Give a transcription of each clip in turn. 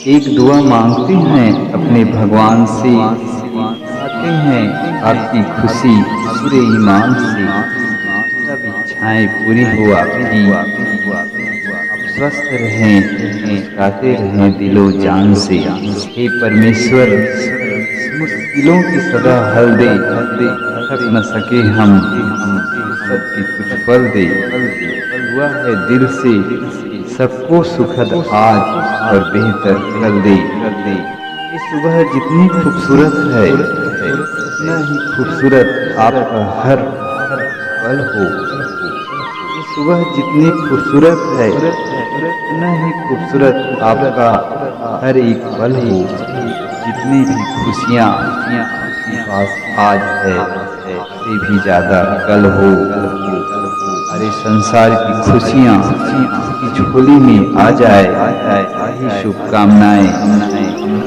एक दुआ मांगते हैं अपने भगवान से, आते हैं आपकी खुशी पूरे ईमान से। सब इच्छाएं पूरी हो आपकी, आप स्वस्थ रहें, मुस्कुराते रहें दिलो जान से। हे परमेश्वर, मुश्किलों की सदा हल दे, थक न सके हम, सबकी कुछ फल दे। दुआ है दिल से सबको सुखद आज और बेहतर कल दे। ये सुबह जितनी खूबसूरत है, उतना ही खूबसूरत आपका हर पल हो। ये सुबह जितनी खूबसूरत है, उतना ही खूबसूरत आपका हर एक पल हो। जितनी भी खुशियाँ आपके पास आज है, उससे भी ज्यादा कल हो। अरे संसार की खुशियाँ उसकी झोली में आ जाए, यही शुभकामनाएं।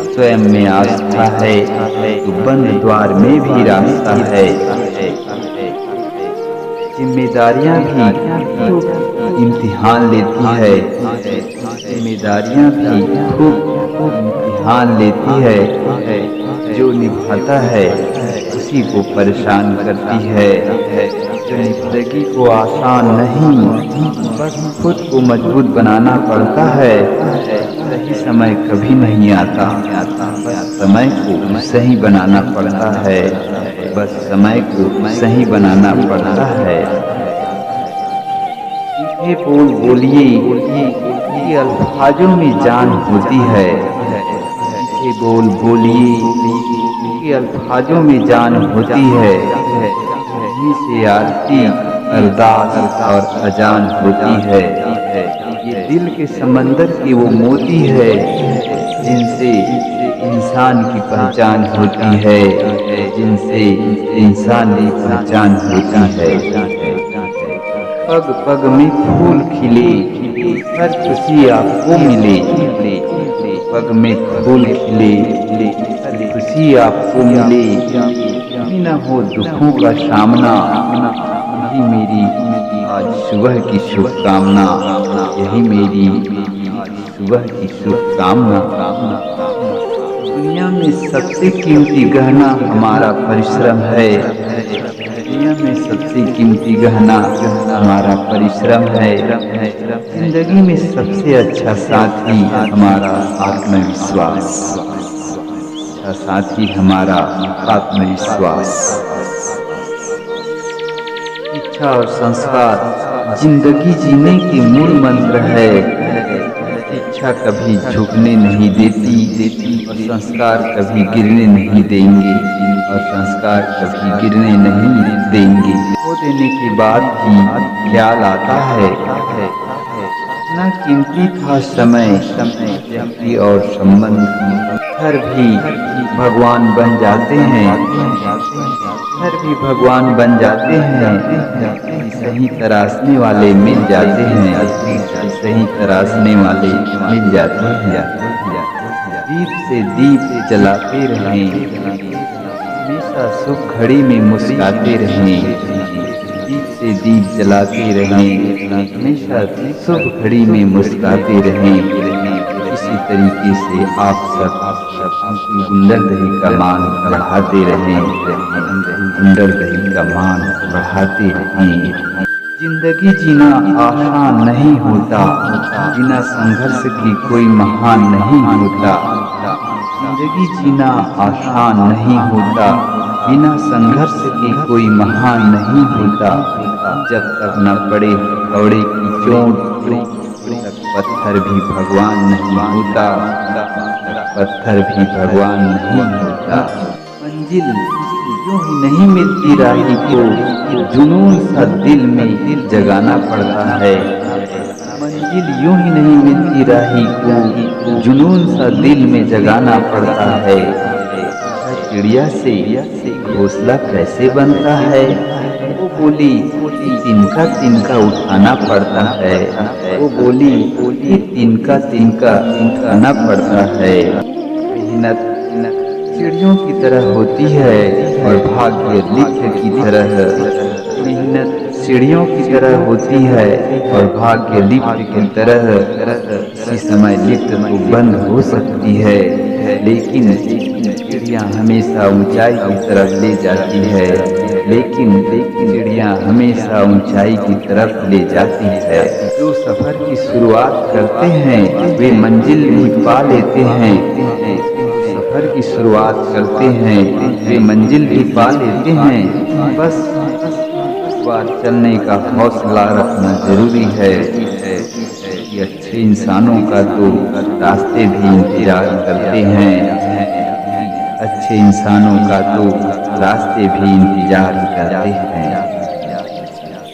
स्वयं में आस्था है तो बंद द्वार में भी रास्ता है। जिम्मेदारियां भी खूब इम्तिहान लेती है, जिम्मेदारियां भी खूब इम्तिहान लेती है। जो निभाता है उसी को परेशान करती है। जिंदगी को आसान नहीं, बस खुद को मजबूत बनाना पड़ता है। सही समय कभी नहीं आता, बस समय को सही बनाना पड़ता है। बस समय को सही बनाना पड़ता है। मीठे बोल बोलिए, ये अल्फाजों में जान होती है। मीठे बोल बोलिए, ये अल्फाजों में जान होती है। इन्हीं से आरती, अरदास और अजान होती है। ये दिल के समंदर की वो मोती है, जिनसे इंसान की पहचान होती है, जिनसे इंसान की पहचान होती है। पग पग में फूल खिले, हर खुशी आपको मिले। पग में फूल खिले, हर खुशी आपको मिले। कभी न हो दुखों का सामना, यही मेरी आज सुबह की शुभकामना। यही मेरी आज सुबह की शुभकामना। दुनिया में सबसे कीमती गहना हमारा परिश्रम है। दुनिया में सबसे कीमती गहना हमारा परिश्रम है। जिंदगी में सबसे अच्छा साथी हमारा आत्मविश्वास। अच्छा साथी हमारा आत्मविश्वास। इच्छा और संस्कार जिंदगी जीने के मूल मंत्र है। इच्छा कभी झुकने नहीं देती और संस्कार कभी गिरने नहीं देंगे, और संस्कार कभी गिरने नहीं देंगे। खो देने के बाद भी ख्याल आता है, इतना कीमती था समय, व्यक्ति और संबंध हर भी भगवान बन जाते हैं। हर भी भगवान बन जाते हैं। सही तराशने वाले मिल जाते हैं, सही तराशने वाले मिल जाते हैं। दीप से दीप जलाते रहें, हमेशा सुख घड़ी में मुस्कुराते रहें। दीप से दीप जलाते रहें, हमेशा सुख घड़ी में मुस्कुराते रहें। इसी तरीके से आप सब गुंडर दही का मान बढ़ाते रहें, गुंडर दही का मान बढ़ाते रहें। जिंदगी जीना आसान नहीं होता, बिना संघर्ष की कोई महान नहीं होता। जिंदगी जीना आसान नहीं होता, बिना संघर्ष के कोई महान नहीं होता। जब तक न पड़े हथौड़े की चोट, तब पत्थर भी भगवान नहीं होता। पत्थर भी भगवान नहीं होता। मंजिल यूं ही नहीं मिलती राही को, जुनून सा दिल में जगाना पड़ता है। मंजिल यूं ही नहीं मिलती राही को, जुनून सा दिल में जगाना पड़ता है। चिड़िया से घोंसला कैसे बनता है, वो बोली तिनका तिनका उठाना पड़ता है। वो बोली तिनका तिनका उठाना पड़ता है। मेहनत चिड़ियों की तरह होती है और भाग्य लिफ्ट की तरह। मेहनत चिड़ियों की तरह होती है और भाग्य लिफ्ट की तरह। इसी समय लिफ्ट मंजिल तो बंद हो सकती है, लेकिन चिड़िया हमेशा ऊंचाई की तरफ ले जाती है। लेकिन चिड़िया हमेशा ऊंचाई की तरफ ले जाती है। जो सफर की शुरुआत करते हैं वे मंजिल भी पा लेते हैं। सफर की शुरुआत करते हैं वे मंजिल भी पा लेते हैं। बस बार चलने का हौसला रखना जरूरी है। कि अच्छे इंसानों का तो रास्ते भी इंतजार करते हैं। अच्छे इंसानों का तो रास्ते भी इंतजार करते हैं।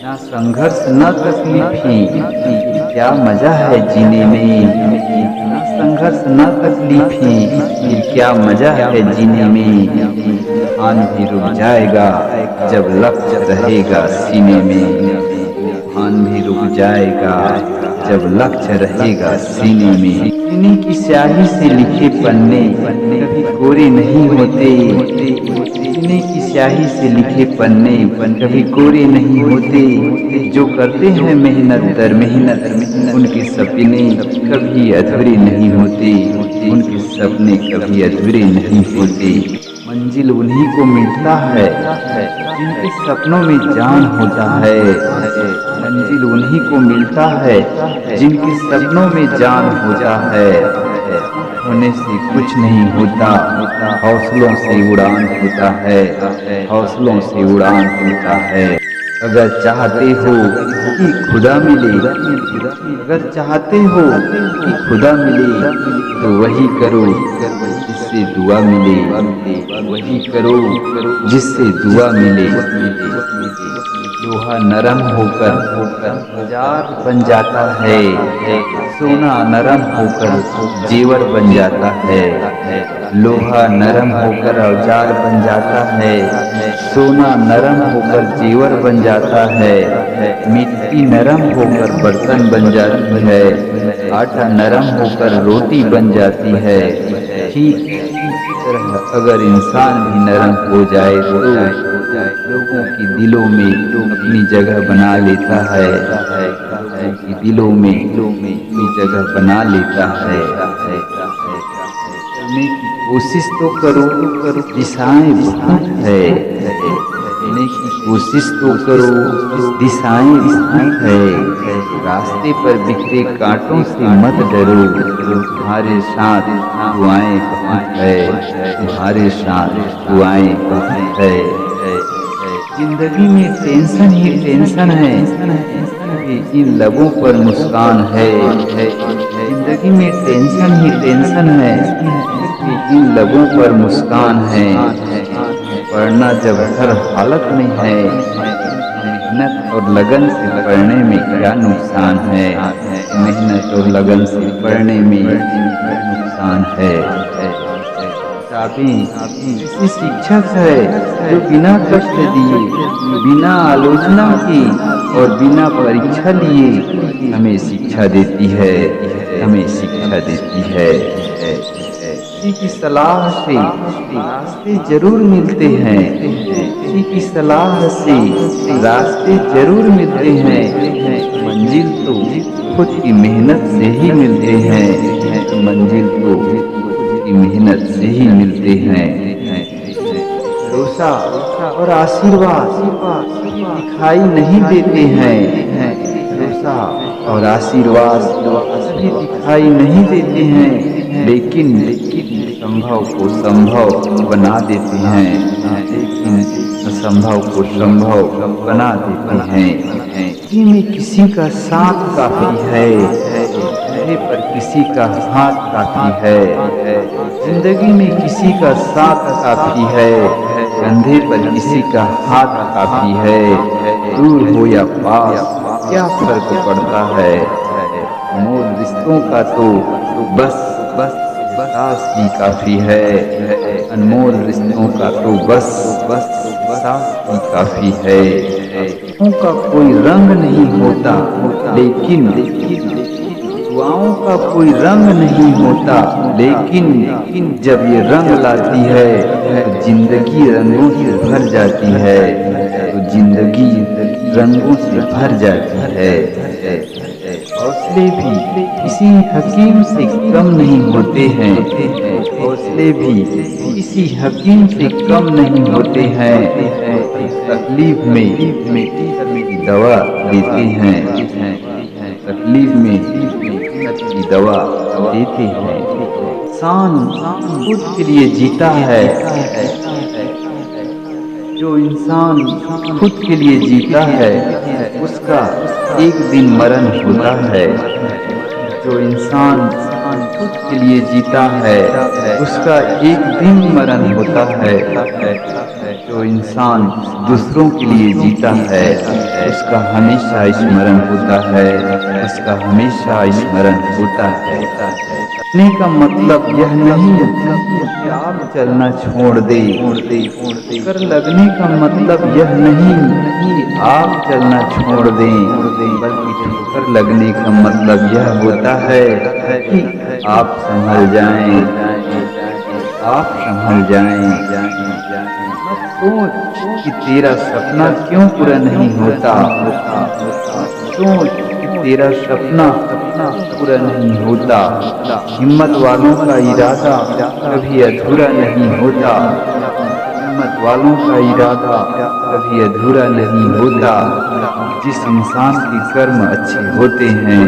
ना संघर्ष न तकलीफें, क्या मजा है जीने में। ना संघर्ष न तकलीफें, क्या मजा है जीने में। तूफान भी रुक जाएगा जब लक्ष्य रहेगा सीने में। तूफान भी रुक जाएगा जब लक्ष्य रहेगा सीने में। सीने की स्याही से लिखे पन्ने कभी कोरे नहीं होते। सीने की स्याही से लिखे पन्ने कभी कोरे नहीं होते। जो करते हैं मेहनत दर मेहनत उनके सपने कभी अधूरे नहीं होते। उनके सपने कभी अधूरे नहीं होते। मंजिल उन्हीं को मिलता है जिनके सपनों में जान होता है। मंजिल उन्हीं को मिलता है जिनके सपनों में जान होता है। होने से कुछ नहीं होता, हौसलों से उड़ान होता है। हौसलों से उड़ान होता है। अगर चाहते हो कि खुदा मिले, अगर चाहते हो कि खुदा मिले तो वही करो जिससे दुआ मिले। वही करो जिससे दुआ मिले। लोहा नरम होकर औजार बन जाता है। सोना नरम होकर जेवर बन जाता है। लोहा नरम होकर औजार बन जाता है। सोना नरम होकर जेवर बन जाता है। मिट्टी नरम होकर बर्तन बन जाती है। आटा नरम होकर रोटी बन जाती है। ठीक इसी तरह अगर इंसान भी नरम हो जाए तो लोगों के दिलों में अपनी जगह बना लेता है। लोगों के दिलों में अपनी जगह बना लेता है। करने की कोशिश तो करो, दिशाएं बहुत है। करने की कोशिश तो करो, दिशाएं बहुत है। रास्ते पर बिखरे कांटों से मत डरो। तुम्हारे साथ दुआएं बहुत है। तुम्हारे साथ दुआएं बहुत है। जिंदगी में टेंशन ही टेंशन है, इन लबों पर मुस्कान है। जिंदगी में टेंशन ही टेंशन है, इन लबों पर मुस्कान है। पढ़ना जब हर हालत में है, मेहनत और लगन से पढ़ने में क्या नुकसान है। मेहनत और लगन से पढ़ने में नुकसान है। किसी शिक्षक है जो बिना कष्ट दिए, बिना आलोचना की और बिना परीक्षा लिए हमें शिक्षा देती है। हमें शिक्षा देती है। किसी की सलाह से रास्ते जरूर मिलते हैं। किसी की सलाह से रास्ते जरूर मिलते हैं। मंजिल तो खुद की मेहनत से ही मिलते हैं। मंजिल तो की मेहनत से ही मिलते हैं। भरोसा और आशीर्वाद दिखाई नहीं देते हैं। भरोसा और आशीर्वाद भी दिखाई नहीं देते हैं, लेकिन संभव को संभव बना देते हैं। लेकिन असंभव को संभव बना देते हैं। में किसी का साथ काफी है, कंधे पर किसी का हाथ काफी है। जिंदगी में किसी का साथ काफी है, कंधे पर किसी का हाथ काफी है। दूर हो या पास क्या फर्क पड़ता है। अनमोल रिश्तों का तो बस सास ही काफी है। अनमोल रिश्तों का तो बस सास ही काफी है। उनका कोई रंग नहीं होता, लेकिन दुआओं का कोई रंग नहीं होता, लेकिन जब ये रंग लाती है तो जिंदगी रंगों से भर जाती है। तो जिंदगी रंगों से भर जाती है। हौसले भी किसी हकीम से कम नहीं होते हैं, हौसले भी किसी हकीम से कम नहीं होते हैं। तकलीफ में दवा देते हैं, तकलीफ में की दवा देते हैं। इंसान खुद के लिए जीता है, जो इंसान खुद के लिए जीता है उसका एक दिन मरण होता है। जो इंसान खुद के लिए जीता है उसका एक दिन मरण होता है। जो इंसान दूसरों के लिए जीता है उसका हमेशा स्मरण होता है, उसका हमेशा स्मरण होता है। जीने का मतलब यह नहीं कि आप चलना छोड़ दे, कर लगने का मतलब यह नहीं कि आप चलना छोड़ दें, बल्कि ठोकर लगने का मतलब यह होता है कि आप संभल जाएं, आप संभल जाएं। मत सोच कि तेरा सपना क्यों पूरा नहीं होता, सोच कि तेरा सपना पूरा नहीं होता। हिम्मत वालों का इरादा कभी अधूरा नहीं होता, हिम्मत वालों का इरादा कभी अधूरा नहीं होता। जिस इंसान के कर्म अच्छे होते हैं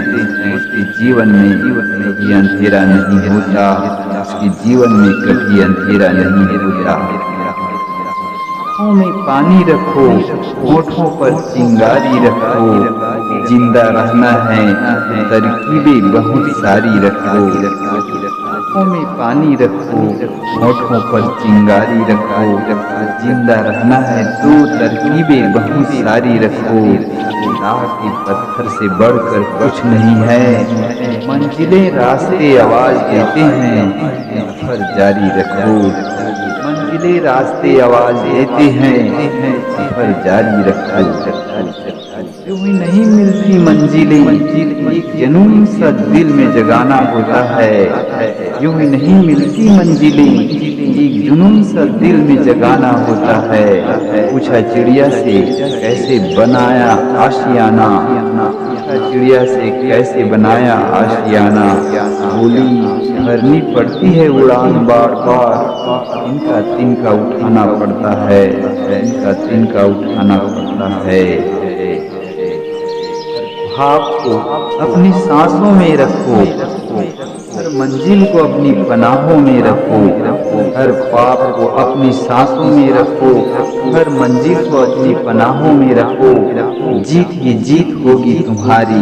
उसके जीवन में कभी अंधेरा नहीं होता, उसके जीवन में कभी अंधेरा नहीं होता। आँखों में पानी रखो, होठों पर चिंगारी रखो, जिंदा रहना है तरकीबें बहुत सारी रखो। आँखों में पानी रखो, होठों पर चिंगारी रखो, जिंदा रहना है तो तरकीबें बहुत सारी रखो। राह के पत्थर से बढ़कर कुछ नहीं है, मंजिलें रास्ते आवाज देते हैं, सफर जारी रखो। मंजिलें रास्ते आवाज देते हैं, सफर जारी रखो। यूं ही नहीं मिलती मंजिलें, एक जुनून सा दिल में जगाना होता है। यूं ही नहीं मिलती मंजिलें, एक जुनून सा दिल में जगाना होता है। पूछा चिड़िया से कैसे बनाया आशियाना, पूछा चिड़िया से कैसे बनाया आशियाना। बोली भरनी पड़ती है उड़ान बार बार, इनका तिनका उठाना पड़ता है, इनका तिनका उठाना पड़ता है। ख्वाब को अपनी सांसों में रखो, हर मंजिल को अपनी पनाहों में रखो। हर ख्वाब को अपनी सांसों में रखो, हर मंजिल को अपनी पनाहों में रखो। जीत ही जीत होगी तुम्हारी,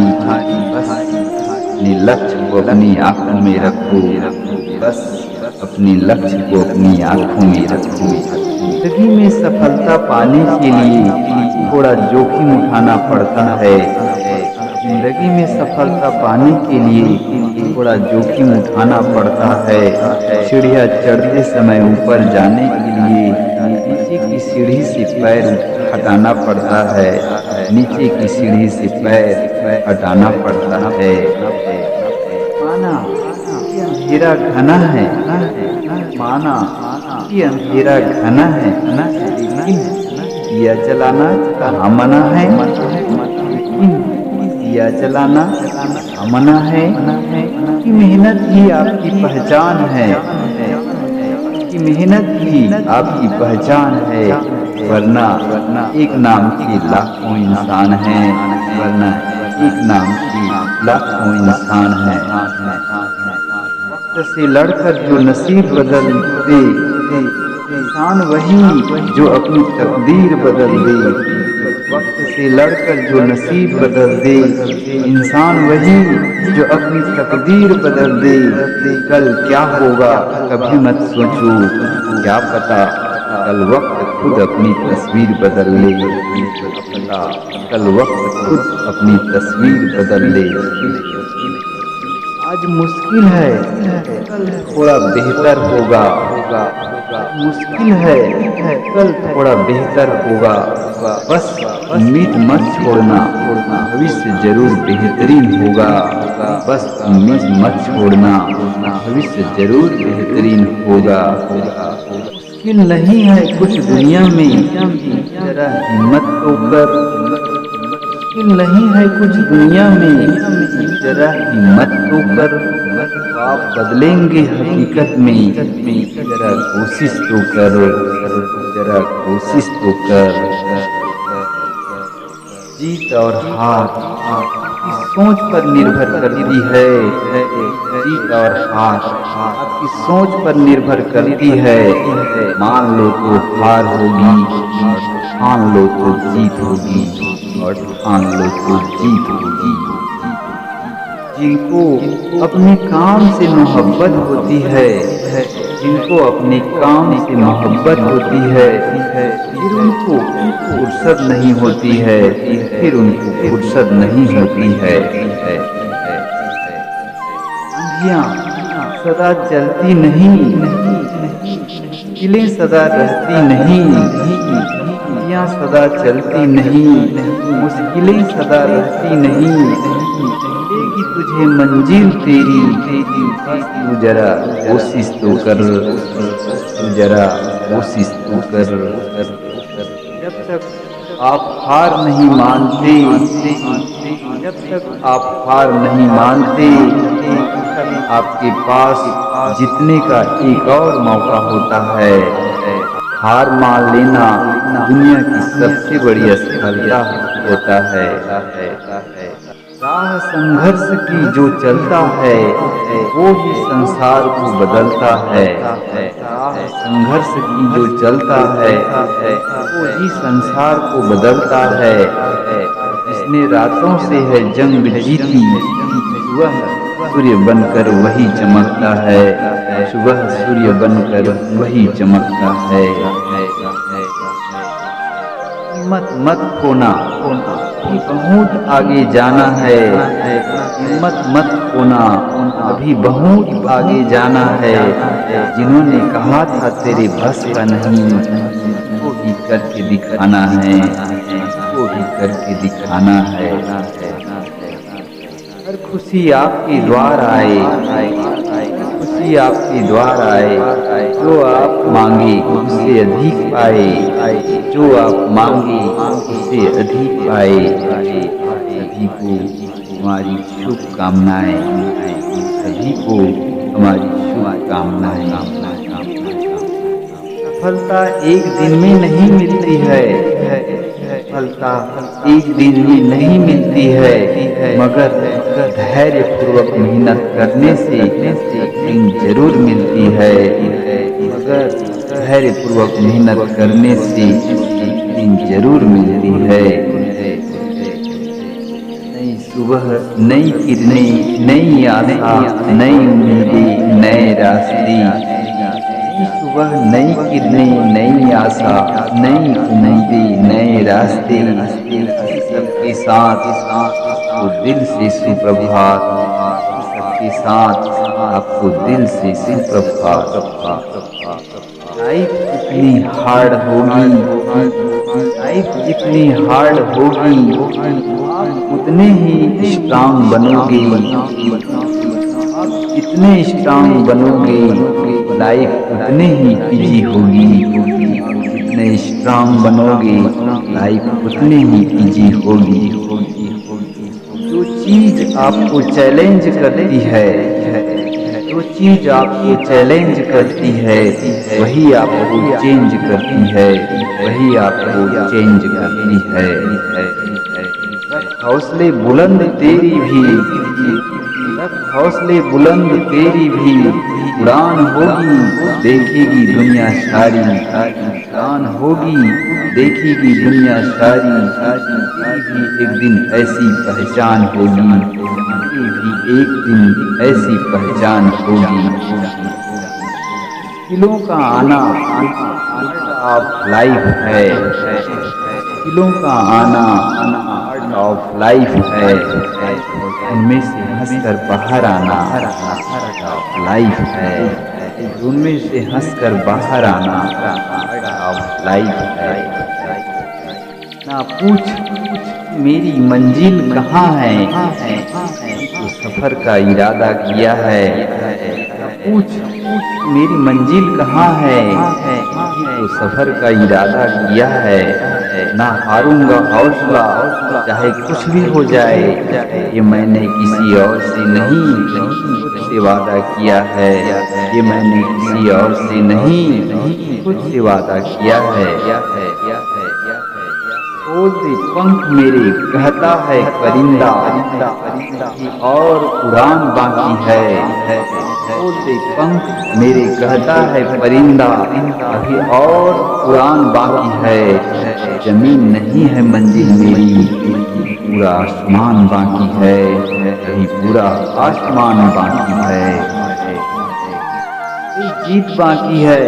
बस अपने लक्ष्य को अपनी आंखों में रखो, बस अपने लक्ष्य को अपनी आंखों में रखो। जिंदगी में सफलता पाने के लिए थोड़ा जोखिम उठाना पड़ता है, जिंदगी में सफलता पाने के लिए थोड़ा जोखिम उठाना पड़ता है। सीढ़ियाँ चढ़ते समय ऊपर जाने के लिए नीचे की सीढ़ी से पैर हटाना पड़ता है, नीचे की सीढ़ी से पैर हटाना पड़ता है। माना कि अंधेरा घना है, माना कि अंधेरा घना है, लेकिन दिया जलाना कहाँ मना है, दिया जलाना मना है। कि मेहनत ही आपकी पहचान है, कि मेहनत ही आपकी पहचान है, वरना एक नाम के लाखों इंसान हैं, वरना एक नाम के लाखों इंसान हैं। वक्त से लड़कर जो नसीब बदल दे, इंसान वही जो अपनी तकदीर बदल दे। वक्त से लड़कर जो नसीब बदल दे, इंसान वही जो अपनी तकदीर बदल दे। कल क्या होगा कभी मत सोचो, क्या पता कल वक्त खुद अपनी तस्वीर बदल ले, कल वक्त खुद अपनी तस्वीर बदल ले। आज मुश्किल है कल थोड़ा बेहतर होगा, मुश्किल है कल थोड़ा बेहतर होगा। बस उम्मीद मत छोड़ना, भविष्य जरूर बेहतरीन होगा। बस उम्मीद मत छोड़ना, भविष्य जरूर बेहतरीन होगा। मुश्किल नहीं है कुछ दुनिया में, जरा हिम्मत तो कर। मुश्किल नहीं है कुछ दुनिया में, जरा हिम्मत तो कर, आप बदलेंगे हकीकत में, जरा कोशिश तो कर, जरा कोशिश तो कर। जीत और हार आपकी सोच पर निर्भर करती है, जीत और हार आपकी सोच पर निर्भर करती है। मान लो तो हार होगी, ठान लो तो जीत होगी, और ठान लो तो जीत होगी। जिनको अपने काम से मोहब्बत होती है, जिनको अपने काम से मोहब्बत होती है, फिर उनको फुर्सत नहीं होती है, फिर उनको फुर्सत नहीं होती है। आंधियाँ सदा चलती नहीं, किलें सदा रहती नहीं, आंधियाँ सदा चलती नहीं, मुश्किलें सदा रहती नहीं। मिलेगी तुझे मंजिल तेरी, तू जरा कोशिश तो कर, तू जरा कोशिश तो कर। जब तक आप हार नहीं मानते, जब तक आप हार नहीं मानते, आपके पास जीतने का एक और मौका होता है। हार मान लेना दुनिया की सबसे बड़ी असफलता होता है। राह संघर्ष की जो चलता है, वो ही संसार को बदलता है। राह संघर्ष की जो चलता है, वो ही संसार को बदलता है। जिसने रातों से है जंग जीती, वह सूर्य बनकर वही चमकता है, सुबह सूर्य बनकर वही चमकता है। हिम्मत मत खोना, अभी बहुत आगे जाना है। हिम्मत मत खोना, अभी बहुत आगे जाना है। जिन्होंने कहा था तेरे बस का नहीं, वो भी करके दिखाना है, वो भी करके दिखाना है। हर खुशी आपके द्वार आए, खुशी आपके द्वार आए। जो आप मांगे उससे अधिक पाए, जो आप मांगे उससे अधिक पाए। सभी को हमारी शुभकामनाएं, सभी को हमारी शुभकामनाएं। सफलता एक दिन में नहीं मिलती है, सफलता एक दिन में नहीं मिलती है, मगर धैर्य पूर्वक मेहनत करने से एक दिन जरूर मिलती है। मगर धैर्य पूर्वक मेहनत करने से एक दिन जरूर मिलती है। नई सुबह, नई किरणें, नई आशा, नई उम्मीदें, नए रास्ते। सुबह नई किरणें, नई आशा, नई उम्मीदें, नए रास्ते। सबके साथ आपको दिल से सुप्रभात, सबके साथ आपको दिल से सुप्रभात। लाइफ जितनी हार्ड होगी, लाइफ जितनी हार्ड होगी, आप उतने ही स्ट्रांग बनोगे। आप जितने स्ट्रांग बनोगे, लाइफ उतने ही इजी होगी। जितने स्ट्रांग बनोगे, लाइफ उतने ही इजी होगी। जो चीज आपको चैलेंज करती है, जो चीज आपको चैलेंज करती है, वही आपको चेंज करती है, वही आपको चेंज करती है। हौसले बुलंद तेरी भी, हौसले बुलंद तेरी भी, उड़ान होगी देखेगी दुनिया सारी। उड़ान होगी देखेगी दुनिया सारी। भी एक दिन ऐसी पहचान होगी, भी एक दिन ऐसी पहचान होगी। मुश्किलों का आना ऑफ लाइफ है, मुश्किलों का आना पार्ट ऑफ लाइफ है। उनमें से हंसकर बाहर आना पार्ट ऑफ लाइफ है, उनमें से हंसकर बाहर आना पार्ट ऑफ लाइफ है। ना पूछ मेरी मंजिल कहाँ है, तो सफर का इरादा किया है। पूछ मेरी मंजिल कहाँ है, ये तो सफर का इरादा किया है। ना हारूंगा हौसला चाहे कुछ भी हो जाए, ये मैंने किसी और से नहीं खुद से वादा किया है। ये मैंने किसी और से नहीं खुद से वादा किया है। खोल दे पंख मेरे कहता है परिंदा, और उड़ान बाकी है। खोल दे पंख मेरे कहता है परिंदा, अभी और उड़ान बाकी है। जमीन नहीं है मंजिल मेरी, पूरा आसमान बाकी है। अभी पूरा आसमान बाकी है। जीत बाकी है,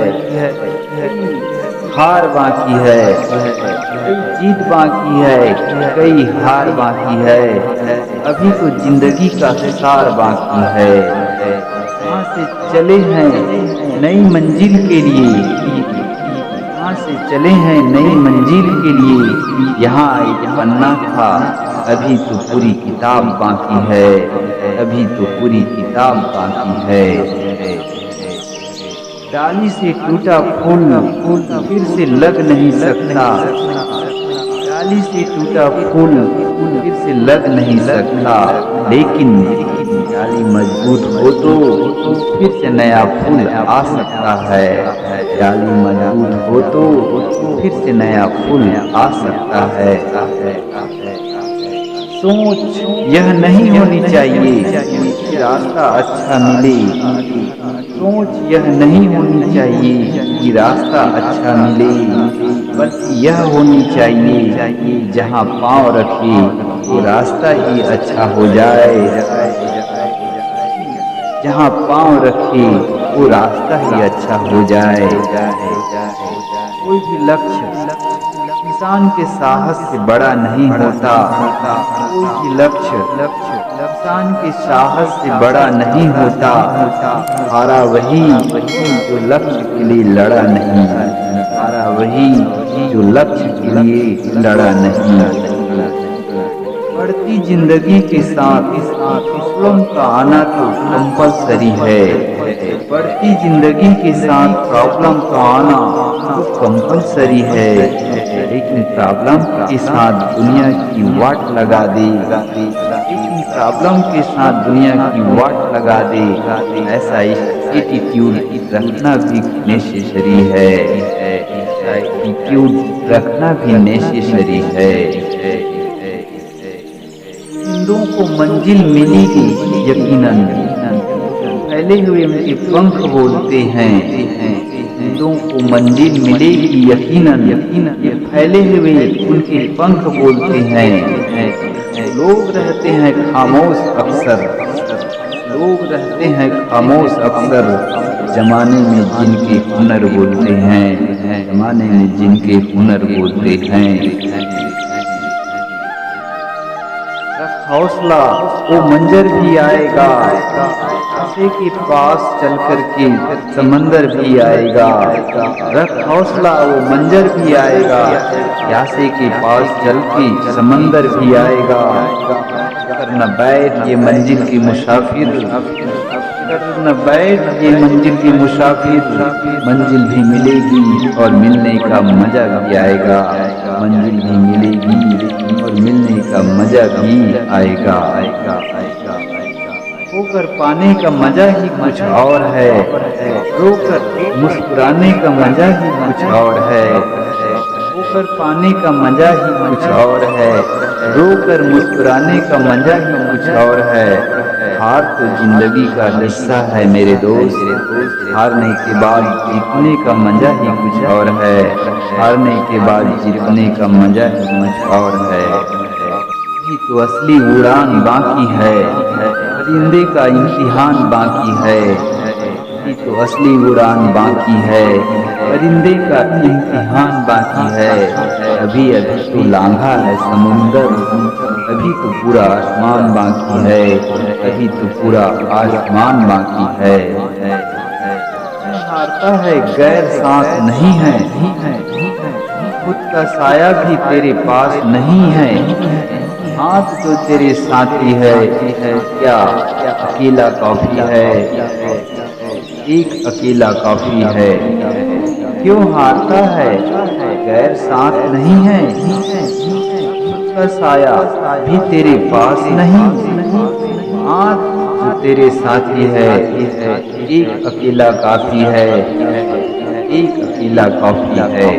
हार बाकी है। जीत बाकी है, कई हार बाकी है। अभी तो जिंदगी का सार बाकी है। यहाँ से चले हैं नई मंजिल के लिए, यहाँ से चले हैं नई मंजिल के लिए। यहाँ एक पन्ना था, अभी तो पूरी किताब बाकी है। अभी तो पूरी किताब बाकी है। डाली से टूटा फूल फिर से लग नहीं सकता। डाली से टूटा फूल फिर से लग नहीं सकता, लेकिन डाली मजबूत हो तो फिर से नया फूल आ सकता है। डाली मजबूत हो तो फिर से नया फूल आ सकता है। सोच यह नहीं होनी चाहिए कि रास्ता अच्छा मिले। सोच यह नहीं होनी चाहिए कि रास्ता अच्छा मिले, बल्कि यह होनी चाहिए जहाँ पाँव रखे वो रास्ता ही अच्छा हो जाए। जहाँ पाँव रखे वो रास्ता ही अच्छा हो जाए। कोई भी लक्ष्य इंसान के साहस से बड़ा नहीं होता। कोई भी लक्ष्य इंसान के साहस से बड़ा नहीं होता। हारा वही जो लक्ष्य के लिए लड़ा नहीं। हारा वही जो लक्ष्य के लिए लड़ा नहीं। बढ़ती जिंदगी के साथ प्रॉब्लम का आना तो कंपलसरी है। बढ़ती जिंदगी के साथ प्रॉब्लम का आना तो कंपलसरी है, लेकिन प्रॉब्लम के साथ दुनिया की वाट लगा दे। लेकिन प्रॉब्लम के साथ दुनिया की वाट लगा दे, ऐसा एटीट्यूड रखना भी नेसेसरी है। एटीट्यूड रखना भी नेसेसरी है। परिंदों को मंजिल मिलेगी यकीनन, फैले हुए उनके पंख बोलते हैं। परिंदों को मंजिल मिलेगी यकीनन, ये फैले हुए उनके पंख बोलते हैं। लोग रहते हैं खामोश अक्सर, लोग रहते हैं खामोश अक्सर, जमाने में जिनके हुनर बोलते हैं। जमाने में जिनके हुनर बोलते हैं। हौसला वो मंजर भी आएगा, आशे के पास चल कर के समंदर भी आएगा। रख हौसला वो मंजर भी आएगा, आशे के पास चल के समंदर भी आएगा। करना बैठ ये मंजिल की मुसाफिर, करना बैठ ये मंजिल की मुसाफिर। मंजिल भी मिलेगी और मिलने का मजा भी आएगा। मंजिल भी मिलेगी और मिलने का मजा भी आएगा। होकर पाने का मजा ही कुछ और है, रोकर मुस्कुराने का मजा ही कुछ और है। होकर पाने का मजा ही कुछ और है, रोकर मुस्कुराने का मजा ही कुछ और है। हार तो जिंदगी का हिस्सा है मेरे दोस्त, हारने के बाद जीतने का मजा ही कुछ और है। हारने के बाद जीतने का मजा ही कुछ और है। ये तो असली उड़ान बाकी है, परिंदे का इम्तिहान बाकी है। ये तो असली उड़ान बाकी है, परिंदे का इम्तिहान बाकी है। अभी अभी तो लांघा है समुंदर, अभी तो पूरा आसमान बाकी है। अभी तो पूरा आसमान बाकी है। हारता है गैर साथ नहीं है, खुद का साया भी तेरे पास नहीं है। हाथ जो तेरे साथी है क्या अकेला काफी है। एक अकेला काफी है। क्यों हारता है, गैर साथ नहीं है, खुद का साया भी तेरे पास नहीं। आज जो तेरे साथी है, एक अकेला काफी है, एक अकेला काफी है।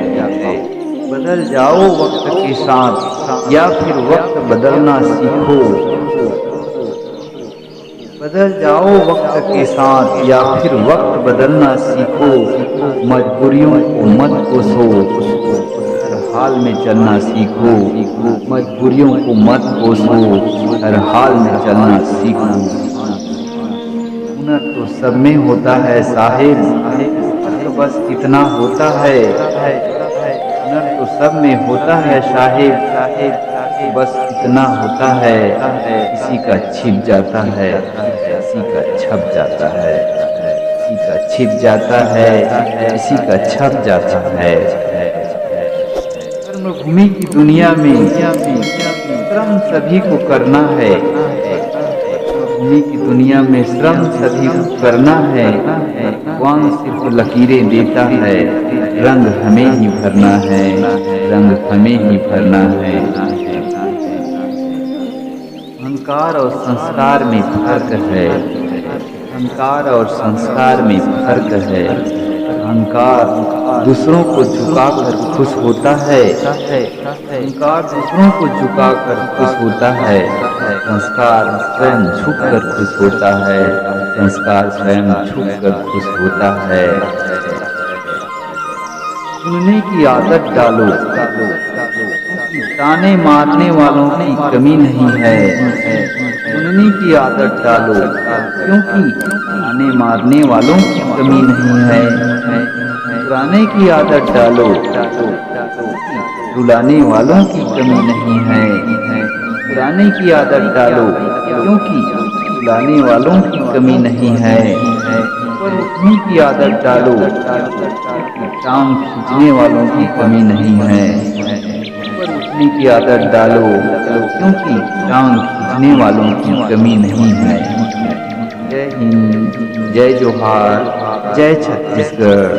बदल जाओ वक्त के साथ या फिर वक्त बदलना सीखो। बदल जाओ वक्त के साथ या फिर वक्त बदलना सीखो। मजबूरियों को मत कोसो, हर हाल में चलना सीखो। मजबूरियों को मत कोसो, हर हाल में चलना सीखो। हुनर तो सब में होता है साहिब, फर्क बस इतना होता है। हुनर तो सब में होता है साहिब, बस इतना होता है। किसी का छिप जाता है, किसी का छप जाता है, किसी का छिप जाता है, किसी का छप जाता है। कर्मभूमि की दुनिया में श्रम सभी को करना है। भूमि की दुनिया में श्रम सभी को करना है। भगवान सिर्फ लकीरें देता है, रंग हमें ही भरना है, रंग हमें ही भरना है। अहंकार और संस्कार में फर्क है, अहंकार और संस्कार में फर्क है। अहंकार दूसरों को झुकाकर खुश होता है, अहंकार दूसरों को झुकाकर खुश होता है। संस्कार स्वयं झुककर खुश होता है, संस्कार स्वयं झुककर खुश होता है। सुनने की आदत डालो, ताने मारने वालों की कमी नहीं है। सुनने की आदत डालो, क्योंकि ताने मारने वालों की कमी नहीं है। रुलाने की आदत डालो, रुलाने वालों की कमी नहीं है। रुलाने की आदत डालो, क्योंकि रुलाने वालों की कमी नहीं है। ऊपर उठने की आदत डालो, टांग खींचने वालों की कमी नहीं है। ऊपर उठने की आदत डालो, क्योंकि टांग खींचने वालों की कमी नहीं है। जय हिंद, जय जोहार, जय छत्तीसगढ़।